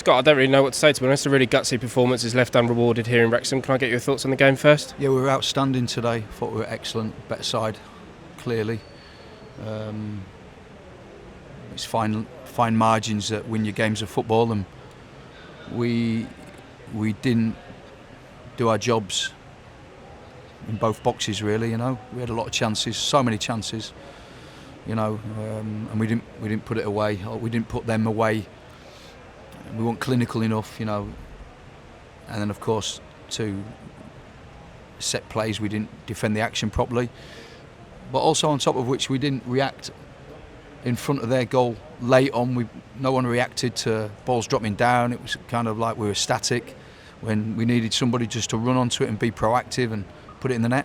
Scott, I don't really know what to say, to be honest. A really gutsy performance is left unrewarded here in Wrexham. Can I get your thoughts on the game first? Yeah, we were outstanding today. I thought we were excellent, better side, clearly. It's fine margins that win your games of football, and we didn't do our jobs in both boxes, really. We had a lot of chances, so many chances, and we didn't put it away. Or we didn't put them away. We weren't clinical enough, and then of course to set plays we didn't defend the action properly, but also on top of which we didn't react in front of their goal late on. No one reacted to balls dropping down. It was kind of like we were static when we needed somebody just to run onto it and be proactive and put it in the net.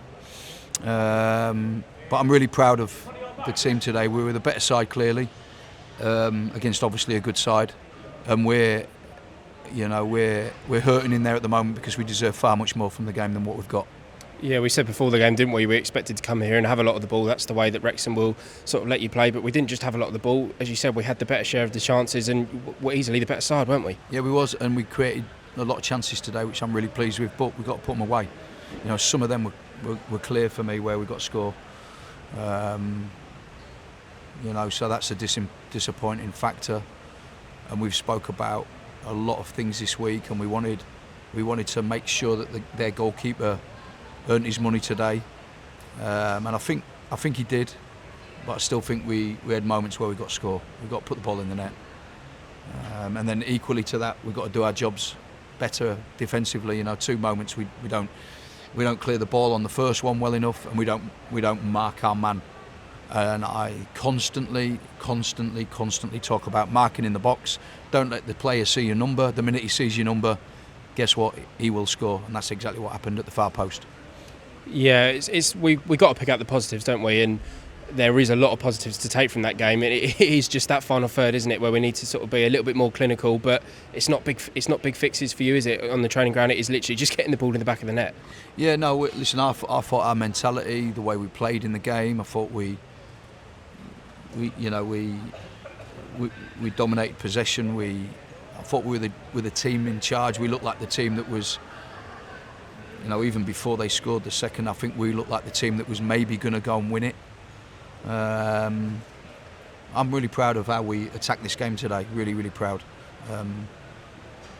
But I'm really proud of the team today. We were the better side, clearly, against obviously a good side, and we're hurting in there at the moment because we deserve far much more from the game than what we've got. Yeah, we said before the game, didn't we? We expected to come here and have a lot of the ball. That's the way that Wrexham will sort of let you play. But we didn't just have a lot of the ball. As you said, we had the better share of the chances and were easily the better side, weren't we? Yeah, we was, and we created a lot of chances today, which I'm really pleased with. But we've got to put them away. Some of them were clear for me where we got to score. So that's a disappointing factor. And we've spoke about a lot of things this week, and we wanted to make sure that their goalkeeper earned his money today, and I think he did, but I still think we had moments where we got to score. We've got to put the ball in the net, and then equally to that, we've got to do our jobs better defensively. 2 moments we don't clear the ball on the first one well enough, and we don't mark our man. And I constantly talk about marking in the box. Don't let the player see your number. The minute he sees your number, guess what? He will score, and that's exactly what happened at the far post. Yeah, we got to pick out the positives, don't we? And there is a lot of positives to take from that game. It is just that final third, isn't it, where we need to sort of be a little bit more clinical. But it's not big fixes for you, is it? On the training ground, it is literally just getting the ball in the back of the net. Yeah, no. Listen, I thought our mentality, the way we played in the game, I thought we dominated possession. I thought we were the team in charge. We looked like the team that was, even before they scored the second, I think we looked like the team that was maybe going to go and win it. I'm really proud of how we attacked this game today. Really, really proud. But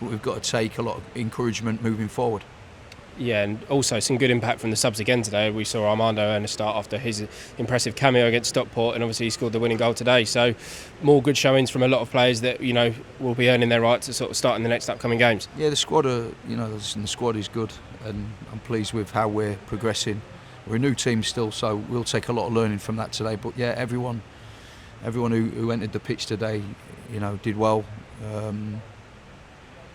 we've got to take a lot of encouragement moving forward. Yeah, and also some good impact from the subs again today. We saw Armando earn a start after his impressive cameo against Stockport, and obviously he scored the winning goal today. So more good showings from a lot of players that will be earning their right to sort of start in the next upcoming games. Yeah, the squad the squad is good, and I'm pleased with how we're progressing. We're a new team still, so we'll take a lot of learning from that today. But yeah, everyone who entered the pitch today, did well.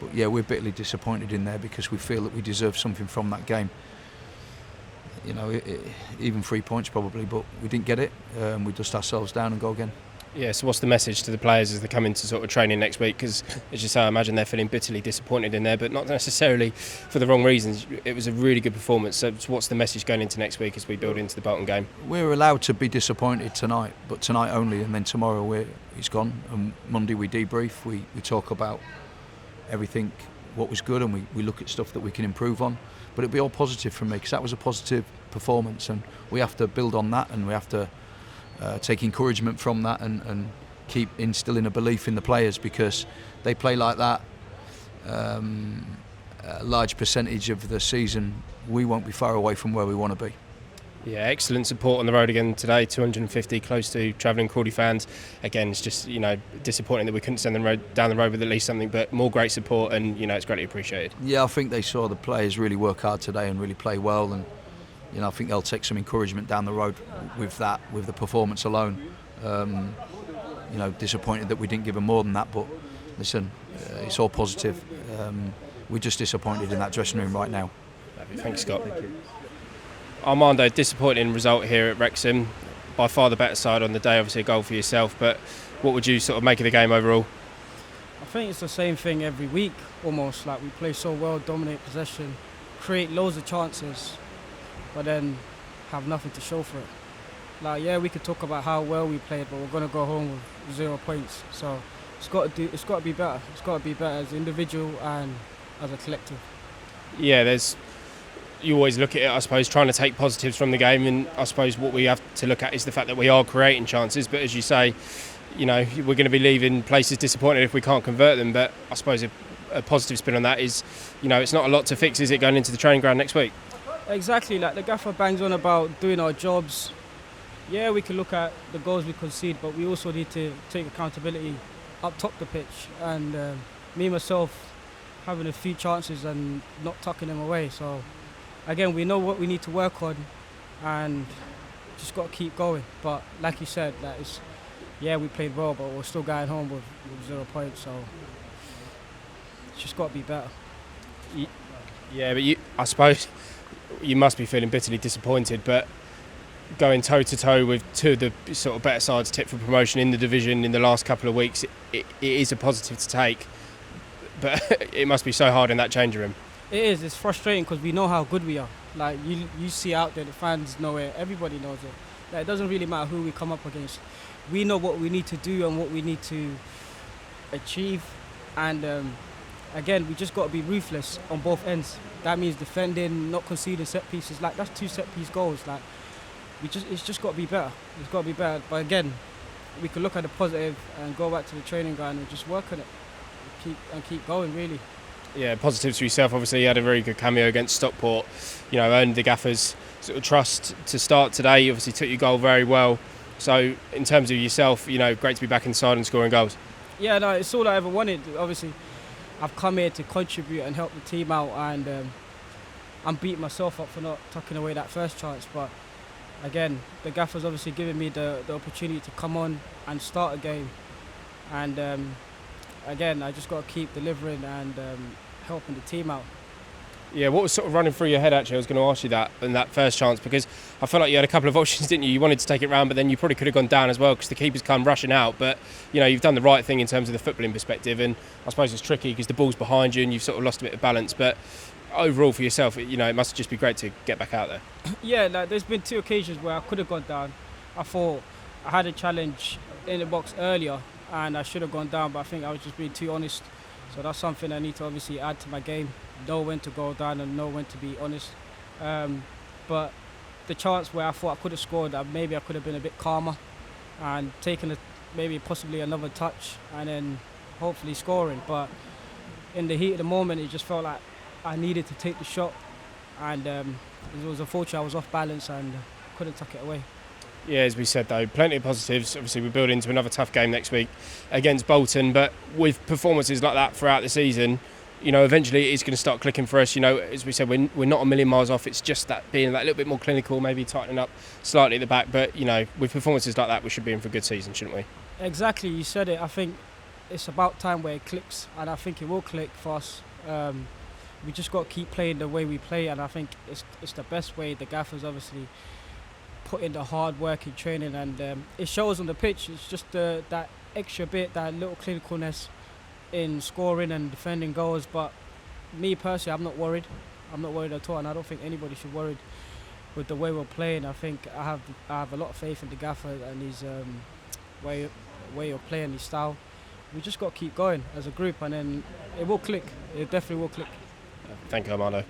But yeah, we're bitterly disappointed in there because we feel that we deserve something from that game. Even 3 points probably, but we didn't get it. We dust ourselves down and go again. Yeah, so what's the message to the players as they come into sort of training next week? Because, as you say, I imagine they're feeling bitterly disappointed in there, but not necessarily for the wrong reasons. It was a really good performance. So what's the message going into next week as we build into the Bolton game? We're allowed to be disappointed tonight, but tonight only, and then tomorrow it's gone. And Monday we debrief, we talk about everything, what was good, and we look at stuff that we can improve on. But it'll be all positive from me because that was a positive performance, and we have to build on that, and we have to take encouragement from that and keep instilling a belief in the players, because they play like that a large percentage of the season. We won't be far away from where we want to be. Yeah, excellent support on the road again today. 250 close to travelling Crawley fans. Again, it's just disappointing that we couldn't send them down the road with at least something, but more great support, and it's greatly appreciated. Yeah, I think they saw the players really work hard today and really play well, and I think they'll take some encouragement down the road with the performance alone. Disappointed that we didn't give them more than that, but listen, it's all positive. We're just disappointed in that dressing room right now. Thanks, Scott. Thank you. Armando, disappointing result here at Wrexham. By far the better side on the day, obviously a goal for yourself, but what would you sort of make of the game overall? I think it's the same thing every week, almost. Like, we play so well, dominate possession, create loads of chances, but then have nothing to show for it. Like, yeah, we could talk about how well we played, but we're going to go home with 0 points. So It's got to be better. It's got to be better as an individual and as a collective. Yeah, you always look at it, I suppose, trying to take positives from the game, and I suppose what we have to look at is the fact that we are creating chances, but as you say, we're going to be leaving places disappointed if we can't convert them. But I suppose a positive spin on that is, it's not a lot to fix, is it, going into the training ground next week? Exactly, like the gaffer bangs on about doing our jobs. Yeah, we can look at the goals we concede, but we also need to take accountability up top the pitch, and me myself having a few chances and not tucking them away. So again, we know what we need to work on and just got to keep going. But like you said, we played well, but we're still going home with 0 points, so it's just got to be better. Yeah, but I suppose you must be feeling bitterly disappointed, but going toe-to-toe with two of the sort of better sides tipped for promotion in the division in the last couple of weeks, it is a positive to take, but it must be so hard in that changing room. It is. It's frustrating because we know how good we are. Like, you see out there, the fans know it, everybody knows it. Like, it doesn't really matter who we come up against. We know what we need to do and what we need to achieve, and again, we just got to be ruthless on both ends. That means defending, not conceding set pieces. Like, that's 2 set piece goals. Like, it's just got to be better. It's got to be better. But again, we can look at the positive and go back to the training ground and just work on it, keep going, really. Yeah, positives for yourself. Obviously, you had a very good cameo against Stockport. Earned the gaffers' sort of trust to start today. You obviously took your goal very well. So, in terms of yourself, great to be back inside and scoring goals. Yeah, no, it's all I ever wanted. Obviously, I've come here to contribute and help the team out, and I'm beating myself up for not tucking away that first chance. But again, the gaffer's obviously given me the opportunity to come on and start a game, and again, I just got to keep delivering and helping the team out. Yeah, what was sort of running through your head, actually? I was going to ask you that in that first chance, because I felt like you had a couple of options, didn't you? You wanted to take it round, but then you probably could have gone down as well because the keeper's come rushing out. But, you've done the right thing in terms of the footballing perspective, and I suppose it's tricky because the ball's behind you and you've sort of lost a bit of balance. But overall for yourself, it must just be great to get back out there. Yeah, there's been 2 occasions where I could have gone down. I thought I had a challenge in the box earlier and I should have gone down, but I think I was just being too honest. So that's something I need to obviously add to my game. Know when to go down and know when to be honest. But the chance where I thought I could have scored, maybe I could have been a bit calmer and taken maybe possibly another touch and then hopefully scoring. But in the heat of the moment, it just felt like I needed to take the shot, and it was unfortunate I was off balance and couldn't tuck it away. Yeah, as we said though, plenty of positives. Obviously, we're building into another tough game next week against Bolton, but with performances like that throughout the season, eventually it is going to start clicking for us. As we said, we're not a million miles off. It's just that being that little bit more clinical, maybe tightening up slightly at the back. But with performances like that, we should be in for a good season, shouldn't we? Exactly, you said it. I think it's about time where it clicks, and I think it will click for us. We just got to keep playing the way we play, and I think it's the best way. The gaffers obviously put in the hard work in training, and it shows on the pitch. It's just that extra bit, that little clinicalness in scoring and defending goals. But me personally, I'm not worried. I'm not worried at all, and I don't think anybody should worry with the way we're playing. I think I have a lot of faith in the gaffer and his way of playing, his style. We just got to keep going as a group, and then it will click. It definitely will click. Thank you, Armando.